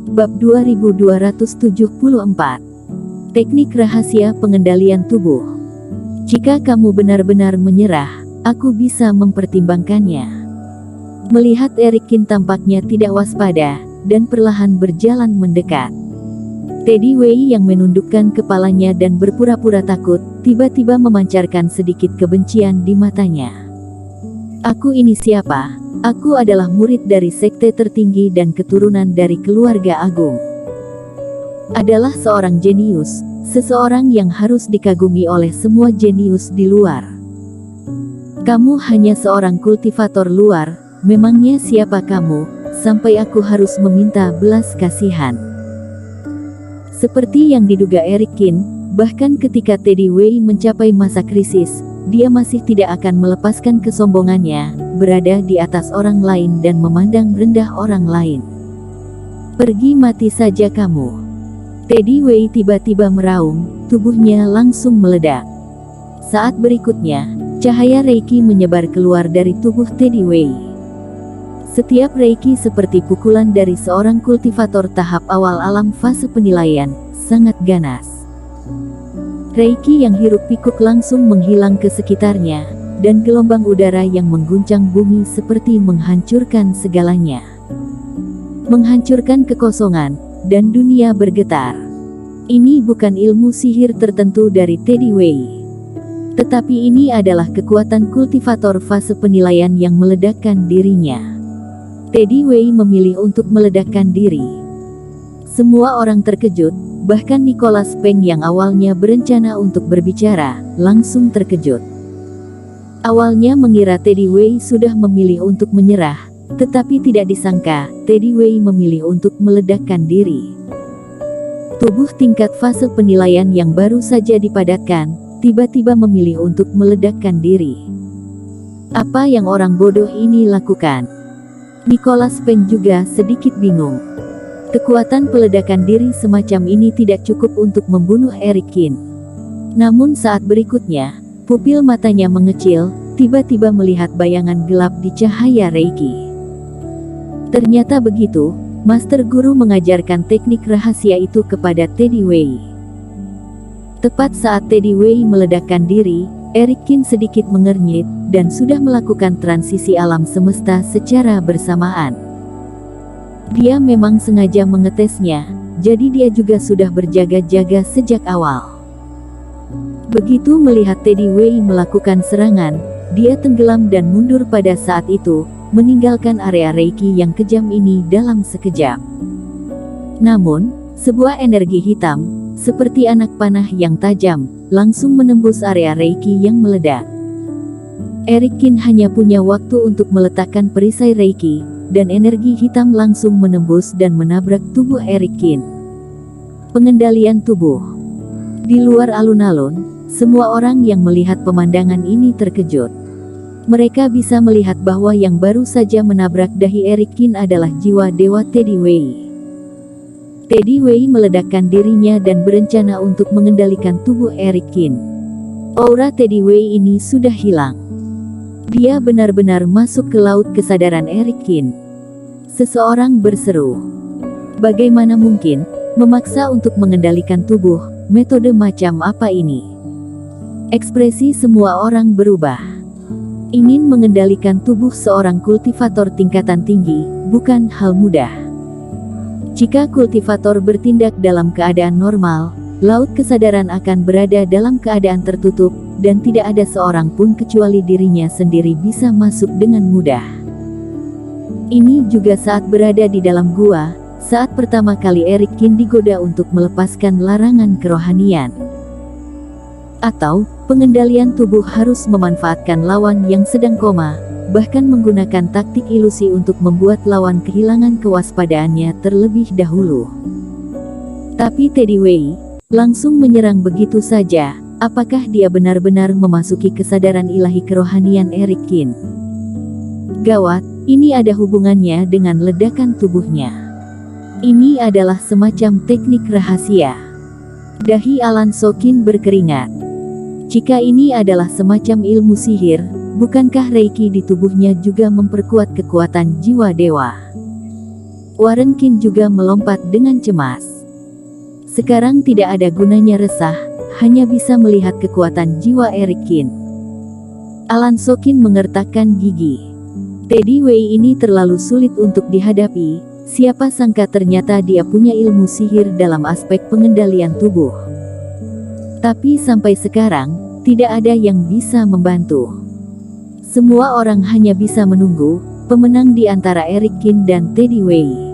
Bab 2274. Teknik rahasia pengendalian tubuh. Jika kamu benar-benar menyerah, aku bisa mempertimbangkannya. Melihat Erikin tampaknya tidak waspada, dan perlahan berjalan mendekat. Teddy Wei yang menundukkan kepalanya dan berpura-pura takut, tiba-tiba memancarkan sedikit kebencian di matanya. Aku ini siapa? Aku adalah murid dari sekte tertinggi dan keturunan dari keluarga agung. Adalah seorang jenius, seseorang yang harus dikagumi oleh semua jenius di luar. Kamu hanya seorang kultivator luar, memangnya siapa kamu, sampai aku harus meminta belas kasihan? Seperti yang diduga Erikin, bahkan ketika Teddy Wei mencapai masa krisis, dia masih tidak akan melepaskan kesombongannya, berada di atas orang lain dan memandang rendah orang lain. Pergi mati saja kamu. Teddy Wei tiba-tiba meraung, tubuhnya langsung meledak. Saat berikutnya, cahaya Reiki menyebar keluar dari tubuh Teddy Wei. Setiap Reiki seperti pukulan dari seorang kultivator tahap awal alam fase penilaian, sangat ganas. Reiki yang hiruk-pikuk langsung menghilang ke sekitarnya, dan gelombang udara yang mengguncang bumi seperti menghancurkan segalanya. Menghancurkan kekosongan, dan dunia bergetar. Ini bukan ilmu sihir tertentu dari Teddy Wei. Tetapi ini adalah kekuatan kultivator fase penilaian yang meledakkan dirinya. Teddy Wei memilih untuk meledakkan diri. Semua orang terkejut. Bahkan Nicholas Peng yang awalnya berencana untuk berbicara, langsung terkejut. Awalnya mengira Teddy Wei sudah memilih untuk menyerah, tetapi tidak disangka, Teddy Wei memilih untuk meledakkan diri. Tubuh tingkat fase penilaian yang baru saja dipadatkan, tiba-tiba memilih untuk meledakkan diri. Apa yang orang bodoh ini lakukan? Nicholas Peng juga sedikit bingung. Kekuatan peledakan diri semacam ini tidak cukup untuk membunuh Erikin. Namun saat berikutnya, pupil matanya mengecil, tiba-tiba melihat bayangan gelap di cahaya Reiki. Ternyata begitu, Master Guru mengajarkan teknik rahasia itu kepada Teddy Wei. Tepat saat Teddy Wei meledakkan diri, Erikin sedikit mengernyit, dan sudah melakukan transisi alam semesta secara bersamaan. Dia memang sengaja mengetesnya, jadi dia juga sudah berjaga-jaga sejak awal. Begitu melihat Teddy Wei melakukan serangan, dia tenggelam dan mundur pada saat itu, meninggalkan area Reiki yang kejam ini dalam sekejap. Namun, sebuah energi hitam, seperti anak panah yang tajam, langsung menembus area Reiki yang meledak. Erikin hanya punya waktu untuk meletakkan perisai Reiki, dan energi hitam langsung menembus dan menabrak tubuh Erikin. Pengendalian tubuh. Di luar alun-alun, semua orang yang melihat pemandangan ini terkejut. Mereka bisa melihat bahwa yang baru saja menabrak dahi Erikin adalah jiwa dewa Teddy Wei. Teddy Wei meledakkan dirinya dan berencana untuk mengendalikan tubuh Erikin. Aura Teddy Wei ini sudah hilang. Dia benar-benar masuk ke laut kesadaran Erikin. Seseorang berseru. Bagaimana mungkin, memaksa untuk mengendalikan tubuh, metode macam apa ini? Ekspresi semua orang berubah. Ingin mengendalikan tubuh seorang kultivator tingkatan tinggi, bukan hal mudah. Jika kultivator bertindak dalam keadaan normal, laut kesadaran akan berada dalam keadaan tertutup, dan tidak ada seorang pun kecuali dirinya sendiri bisa masuk dengan mudah. Ini juga saat berada di dalam gua, saat pertama kali Erikin digoda untuk melepaskan larangan kerohanian. Atau, pengendalian tubuh harus memanfaatkan lawan yang sedang koma, bahkan menggunakan taktik ilusi untuk membuat lawan kehilangan kewaspadaannya terlebih dahulu. Tapi Teddy Wei langsung menyerang begitu saja. Apakah dia benar-benar memasuki kesadaran ilahi kerohanian Erikin? Gawat, ini ada hubungannya dengan ledakan tubuhnya. Ini adalah semacam teknik rahasia. Dahi Alan Sokin berkeringat. Jika ini adalah semacam ilmu sihir, bukankah Reiki di tubuhnya juga memperkuat kekuatan jiwa dewa? Warren Kin juga melompat dengan cemas. Sekarang tidak ada gunanya resah, hanya bisa melihat kekuatan jiwa Eric Kin. Alan Sokin mengertakkan gigi. Teddy Wei ini terlalu sulit untuk dihadapi, siapa sangka ternyata dia punya ilmu sihir dalam aspek pengendalian tubuh. Tapi sampai sekarang, tidak ada yang bisa membantu. Semua orang hanya bisa menunggu pemenang di antara Eric Kin dan Teddy Wei.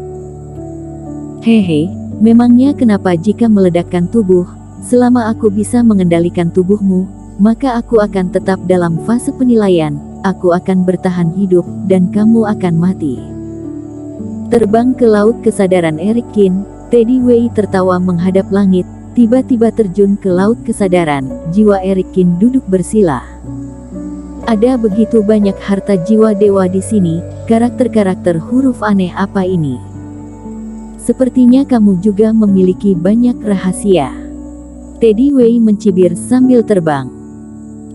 Hehe, memangnya kenapa jika meledakkan tubuh, selama aku bisa mengendalikan tubuhmu, maka aku akan tetap dalam fase penilaian, aku akan bertahan hidup, dan kamu akan mati. Terbang ke laut kesadaran Eric Kin, Teddy Wei tertawa menghadap langit, tiba-tiba terjun ke laut kesadaran, jiwa Eric Kin duduk bersila. Ada begitu banyak harta jiwa dewa di sini, karakter-karakter huruf aneh apa ini? Sepertinya kamu juga memiliki banyak rahasia. Teddy Wei mencibir sambil terbang.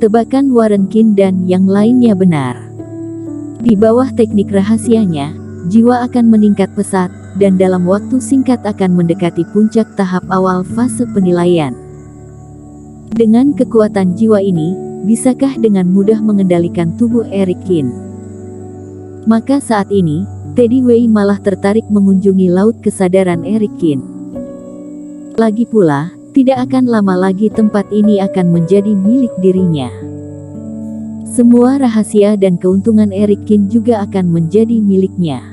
Tebakan Warren Kin dan yang lainnya benar. Di bawah teknik rahasianya, jiwa akan meningkat pesat, dan dalam waktu singkat akan mendekati puncak tahap awal fase penilaian. Dengan kekuatan jiwa ini, bisakah dengan mudah mengendalikan tubuh Eric Kin? Maka saat ini, Teddy Wei malah tertarik mengunjungi laut kesadaran Eric Kin. Lagi pula, tidak akan lama lagi tempat ini akan menjadi milik dirinya. Semua rahasia dan keuntungan Eric Kin juga akan menjadi miliknya.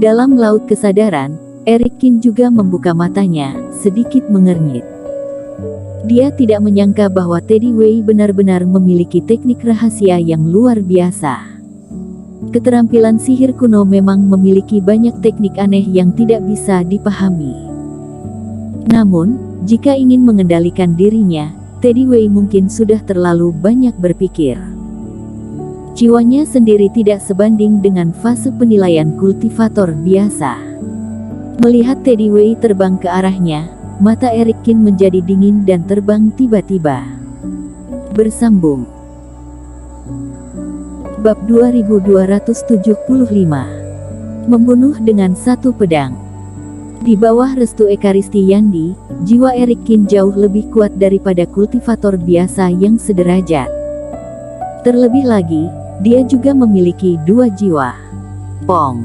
Dalam laut kesadaran, Eric Kin juga membuka matanya, sedikit mengernyit. Dia tidak menyangka bahwa Teddy Wei benar-benar memiliki teknik rahasia yang luar biasa. Keterampilan sihir kuno memang memiliki banyak teknik aneh yang tidak bisa dipahami. Namun, jika ingin mengendalikan dirinya, Teddy Wei mungkin sudah terlalu banyak berpikir. Jiwanya sendiri tidak sebanding dengan fase penilaian kultivator biasa. Melihat Teddy Wei terbang ke arahnya, mata Eric Kin menjadi dingin dan terbang tiba-tiba. Bersambung. Bab 2275. Membunuh dengan satu pedang. Di bawah restu Ekaristi Yandi, jiwa Eric Kin jauh lebih kuat daripada kultivator biasa yang sederajat. Terlebih lagi, dia juga memiliki dua jiwa. Pong.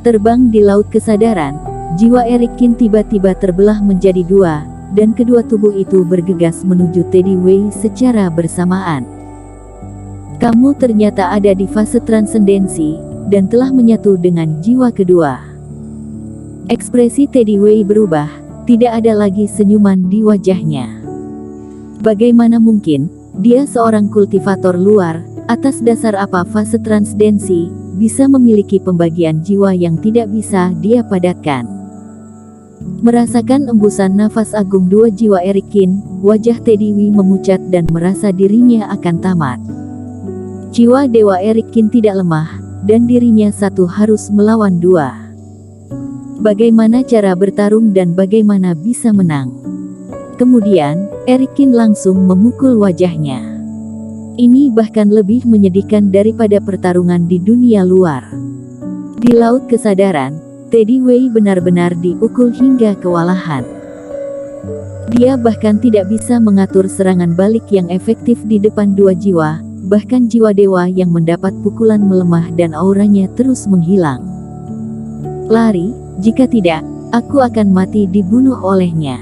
Terbang di laut kesadaran, jiwa Eric Kin tiba-tiba terbelah menjadi dua, dan kedua tubuh itu bergegas menuju Teddy Wei secara bersamaan. Kamu ternyata ada di fase transendensi, dan telah menyatu dengan jiwa kedua. Ekspresi Teddy Wei berubah, tidak ada lagi senyuman di wajahnya. Bagaimana mungkin, dia seorang kultivator luar, atas dasar apa fase transendensi, bisa memiliki pembagian jiwa yang tidak bisa dia padatkan. Merasakan embusan nafas agung dua jiwa Eric Kin, wajah Teddy Wei memucat dan merasa dirinya akan tamat. Jiwa dewa Eric Kin tidak lemah, dan dirinya satu harus melawan dua. Bagaimana cara bertarung dan bagaimana bisa menang? Kemudian, Eric Kin langsung memukul wajahnya. Ini bahkan lebih menyedihkan daripada pertarungan di dunia luar. Di laut kesadaran, Teddy Wei benar-benar diukul hingga kewalahan. Dia bahkan tidak bisa mengatur serangan balik yang efektif di depan dua jiwa. Bahkan jiwa dewa yang mendapat pukulan melemah dan auranya terus menghilang. Lari, jika tidak, aku akan mati dibunuh olehnya.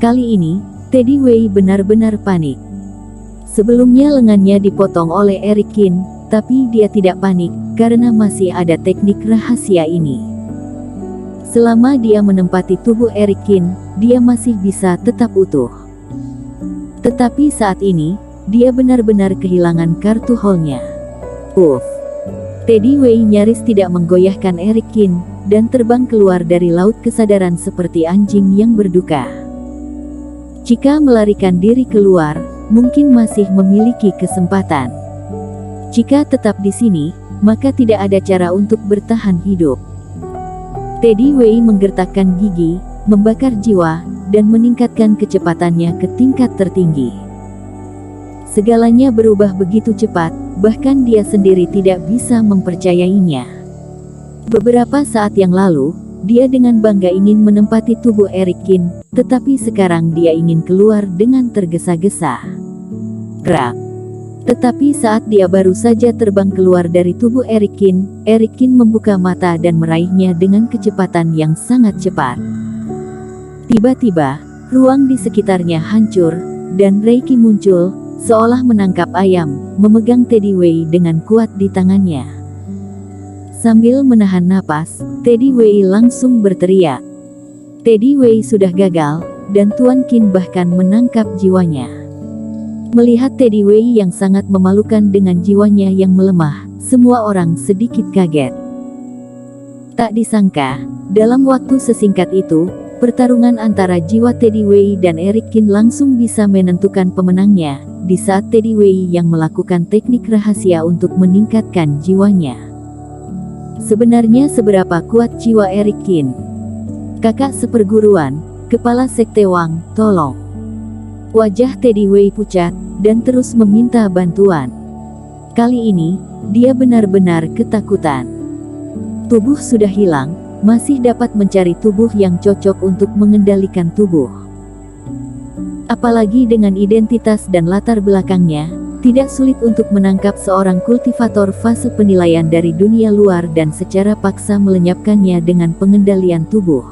Kali ini, Teddy Wei benar-benar panik. Sebelumnya lengannya dipotong oleh Eric Kin, tapi dia tidak panik, karena masih ada teknik rahasia ini. Selama dia menempati tubuh Eric Kin, dia masih bisa tetap utuh. Tetapi saat ini, dia benar-benar kehilangan kartu haulnya. Teddy Wei nyaris tidak menggoyahkan Eric Kin, dan terbang keluar dari laut kesadaran seperti anjing yang berduka. Jika melarikan diri keluar, mungkin masih memiliki kesempatan. Jika tetap di sini, maka tidak ada cara untuk bertahan hidup. Teddy Wei menggertakkan gigi, membakar jiwa, dan meningkatkan kecepatannya ke tingkat tertinggi. Segalanya berubah begitu cepat, bahkan dia sendiri tidak bisa mempercayainya. Beberapa saat yang lalu, dia dengan bangga ingin menempati tubuh Eric Kin, tetapi sekarang dia ingin keluar dengan tergesa-gesa. Krak. Tetapi saat dia baru saja terbang keluar dari tubuh Eric Kin membuka mata dan meraihnya dengan kecepatan yang sangat cepat. Tiba-tiba, ruang di sekitarnya hancur, dan Reiki muncul, seolah menangkap ayam, memegang Teddy Wei dengan kuat di tangannya. Sambil menahan napas, Teddy Wei langsung berteriak. Teddy Wei sudah gagal, dan Tuan Qin bahkan menangkap jiwanya. Melihat Teddy Wei yang sangat memalukan dengan jiwanya yang melemah, semua orang sedikit kaget. Tak disangka, dalam waktu sesingkat itu, pertarungan antara jiwa Teddy Wei dan Eric Kin langsung bisa menentukan pemenangnya, di saat Teddy Wei yang melakukan teknik rahasia untuk meningkatkan jiwanya. Sebenarnya seberapa kuat jiwa Eric Kin? Kakak seperguruan, kepala sekte Wang, tolong. Wajah Teddy Wei pucat, dan terus meminta bantuan. Kali ini, dia benar-benar ketakutan. Tubuh sudah hilang, masih dapat mencari tubuh yang cocok untuk mengendalikan tubuh. Apalagi dengan identitas dan latar belakangnya, tidak sulit untuk menangkap seorang kultivator fase penilaian dari dunia luar dan secara paksa melenyapkannya dengan pengendalian tubuh.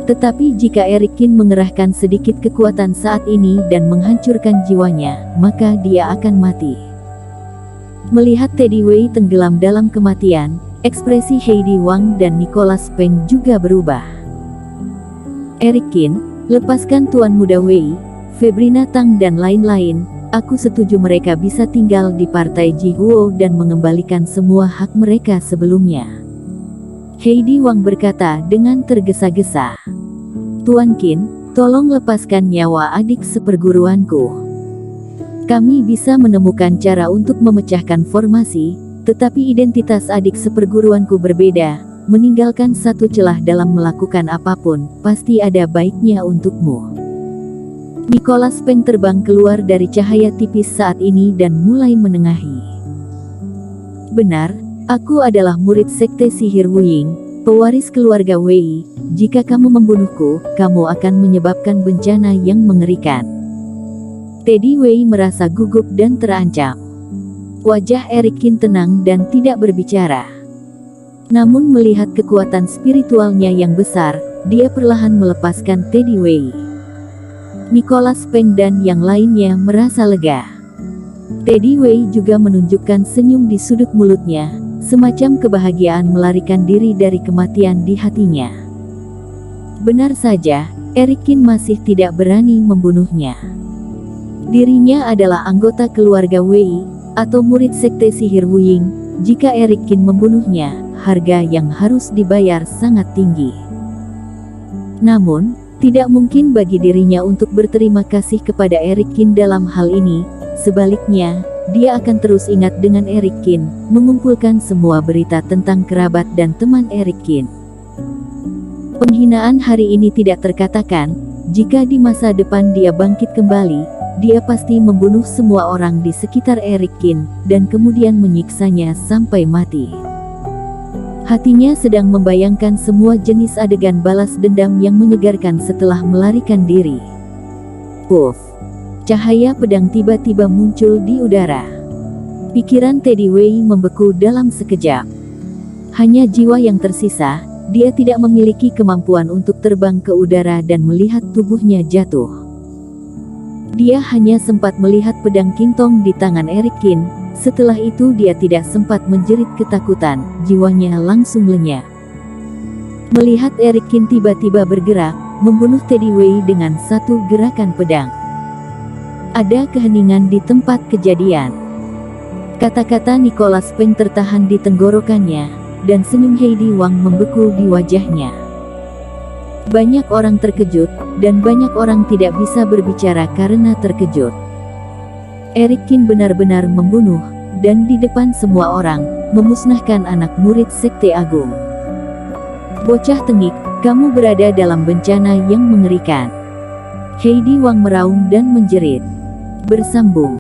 Tetapi jika Eric Kin mengerahkan sedikit kekuatan saat ini dan menghancurkan jiwanya, maka dia akan mati. Melihat Teddy Wei tenggelam dalam kematian, ekspresi Heidi Wang dan Nicholas Peng juga berubah. Eric Kin, lepaskan Tuan Muda Wei, Febrina Tang dan lain-lain. Aku setuju mereka bisa tinggal di partai Jihuo dan mengembalikan semua hak mereka sebelumnya. Heidi Wang berkata dengan tergesa-gesa. Tuan Qin, tolong lepaskan nyawa adik seperguruanku. Kami bisa menemukan cara untuk memecahkan formasi, tetapi identitas adik seperguruanku berbeda. Meninggalkan satu celah dalam melakukan apapun, pasti ada baiknya untukmu. Nicholas Peng terbang keluar dari cahaya tipis saat ini dan mulai menengahi. Benar, aku adalah murid sekte sihir Wuying, pewaris keluarga Wei. Jika kamu membunuhku, kamu akan menyebabkan bencana yang mengerikan. Teddy Wei merasa gugup dan terancam. Wajah Eric Kin tenang dan tidak berbicara. Namun melihat kekuatan spiritualnya yang besar, dia perlahan melepaskan Teddy Wei. Nicholas Peng dan yang lainnya merasa lega. Teddy Wei juga menunjukkan senyum di sudut mulutnya, semacam kebahagiaan melarikan diri dari kematian di hatinya. Benar saja, Eric Kin masih tidak berani membunuhnya. Dirinya adalah anggota keluarga Wei, atau murid sekte sihir Wuying. Jika Eric Kin membunuhnya, harga yang harus dibayar sangat tinggi. Namun, tidak mungkin bagi dirinya untuk berterima kasih kepada Eric Kin dalam hal ini. Sebaliknya, dia akan terus ingat dengan Eric Kin, mengumpulkan semua berita tentang kerabat dan teman Eric Kin. Penghinaan hari ini tidak terkatakan. Jika di masa depan dia bangkit kembali, dia pasti membunuh semua orang di sekitar Eric Kin, dan kemudian menyiksanya sampai mati. Hatinya sedang membayangkan semua jenis adegan balas dendam yang menyegarkan setelah melarikan diri. Puff! Cahaya pedang tiba-tiba muncul di udara. Pikiran Teddy Wei membeku dalam sekejap. Hanya jiwa yang tersisa, dia tidak memiliki kemampuan untuk terbang ke udara dan melihat tubuhnya jatuh. Dia hanya sempat melihat pedang Qingtong di tangan Eric Kin. Setelah itu dia tidak sempat menjerit ketakutan, jiwanya langsung lenyap. Melihat Eric Kin tiba-tiba bergerak, membunuh Teddy Wei dengan satu gerakan pedang. Ada keheningan di tempat kejadian. Kata-kata Nicholas Peng tertahan di tenggorokannya, dan senyum Heidi Wang membeku di wajahnya. Banyak orang terkejut, dan banyak orang tidak bisa berbicara karena terkejut. Eric Kin benar-benar membunuh, dan di depan semua orang, memusnahkan anak murid Sekte Agung. Bocah tengik, kamu berada dalam bencana yang mengerikan. Heidi Wang meraung dan menjerit. Bersambung.